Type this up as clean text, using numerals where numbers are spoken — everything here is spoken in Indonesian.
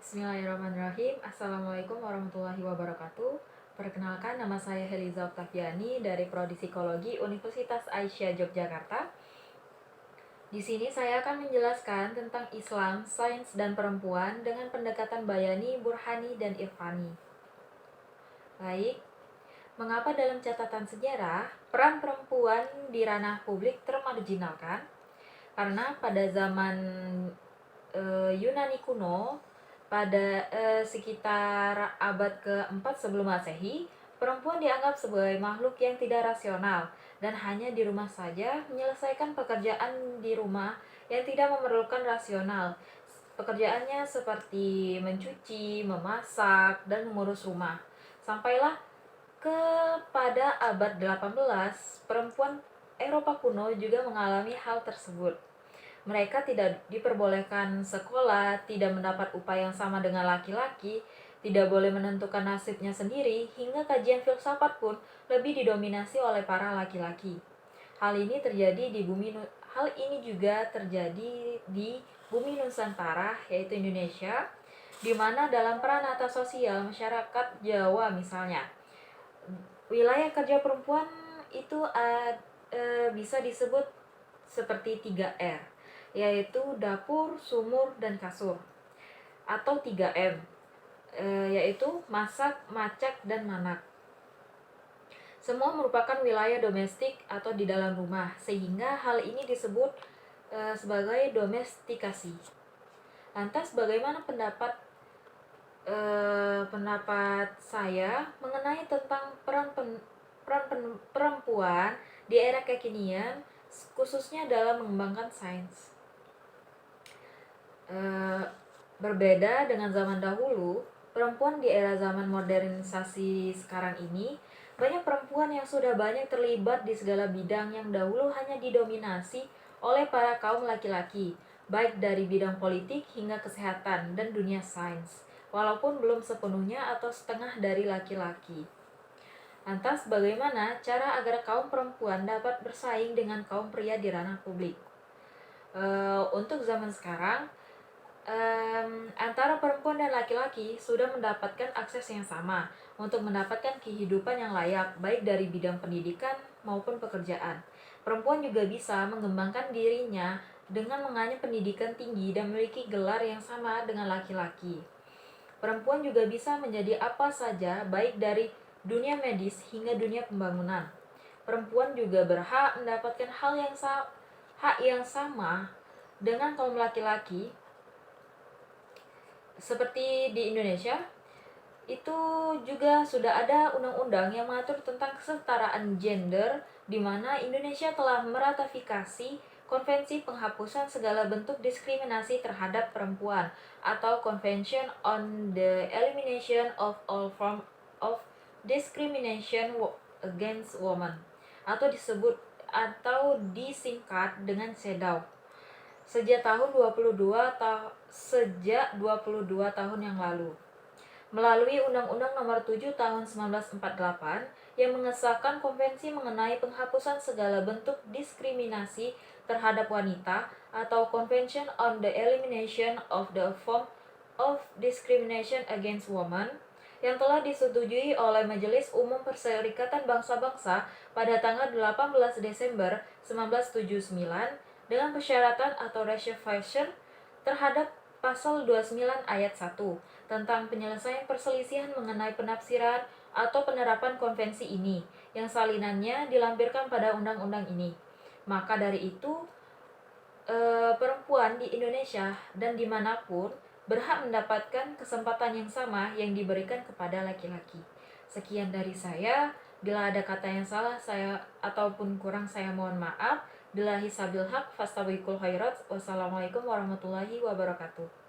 Bismillahirrahmanirrahim. Assalamualaikum warahmatullahi wabarakatuh. Perkenalkan, nama saya Heliza Oktaviani dari Prodi Psikologi Universitas Aisyah Yogyakarta. Di sini saya akan menjelaskan tentang Islam, sains, dan perempuan dengan pendekatan bayani, burhani, dan irfani. Baik, mengapa dalam catatan sejarah peran perempuan di ranah publik termarginalkan? Karena pada zaman Yunani kuno, pada sekitar abad ke-4 sebelum Masehi, perempuan dianggap sebagai makhluk yang tidak rasional dan hanya di rumah saja menyelesaikan pekerjaan di rumah yang tidak memerlukan rasional. Pekerjaannya seperti mencuci, memasak, dan mengurus rumah. Sampailah kepada abad 18, perempuan Eropa kuno juga mengalami hal tersebut. Mereka tidak diperbolehkan sekolah, tidak mendapat upah yang sama dengan laki-laki, tidak boleh menentukan nasibnya sendiri, hingga kajian filsafat pun lebih didominasi oleh para laki-laki. Hal ini juga terjadi di bumi Nusantara, yaitu Indonesia, di mana dalam peran atas sosial masyarakat Jawa misalnya, wilayah kerja perempuan itu bisa disebut seperti 3R, yaitu dapur, sumur, dan kasur, atau 3M, yaitu masak, macak, dan manak. Semua merupakan wilayah domestik atau di dalam rumah, sehingga hal ini disebut sebagai domestikasi. Lantas bagaimana pendapat saya mengenai tentang peran perempuan di era kekinian, khususnya dalam mengembangkan sains? Berbeda dengan zaman dahulu, perempuan di era zaman modernisasi sekarang ini, banyak perempuan yang sudah banyak terlibat di segala bidang yang dahulu hanya didominasi oleh para kaum laki-laki, baik dari bidang politik hingga kesehatan dan dunia sains, walaupun belum sepenuhnya atau setengah dari laki-laki. Lantas bagaimana cara agar kaum perempuan dapat bersaing dengan kaum pria di ranah publik? Untuk zaman sekarang, antara perempuan dan laki-laki sudah mendapatkan akses yang sama untuk mendapatkan kehidupan yang layak, baik dari bidang pendidikan maupun pekerjaan. Perempuan juga bisa mengembangkan dirinya dengan mengenyam pendidikan tinggi dan memiliki gelar yang sama dengan laki-laki. Perempuan juga bisa menjadi apa saja, baik dari dunia medis hingga dunia pembangunan. Perempuan juga berhak mendapatkan hak yang sama dengan kaum laki-laki. Seperti di Indonesia, itu juga sudah ada undang-undang yang mengatur tentang kesetaraan gender, di mana Indonesia telah meratifikasi Konvensi Penghapusan Segala Bentuk Diskriminasi Terhadap Perempuan atau Convention on the Elimination of All Forms of Discrimination Against Women, atau disingkat dengan CEDAW. Sejak 22 tahun yang lalu, melalui Undang-Undang Nomor 7 Tahun 1948 yang mengesahkan Konvensi mengenai penghapusan segala bentuk diskriminasi terhadap wanita atau Convention on the Elimination of the Form of Discrimination Against Women, yang telah disetujui oleh Majelis Umum Perserikatan Bangsa-Bangsa pada tanggal 18 Desember 1979 dengan persyaratan atau reservation terhadap pasal 29 ayat 1 tentang penyelesaian perselisihan mengenai penafsiran atau penerapan konvensi ini yang salinannya dilampirkan pada undang-undang ini. Maka dari itu, perempuan di Indonesia dan dimanapun berhak mendapatkan kesempatan yang sama yang diberikan kepada laki-laki. Sekian dari saya. Bila ada kata yang salah saya ataupun kurang, saya mohon maaf. Billahi sabil haq, fastabiqul khairat. Wassalamualaikum warahmatullahi wabarakatuh.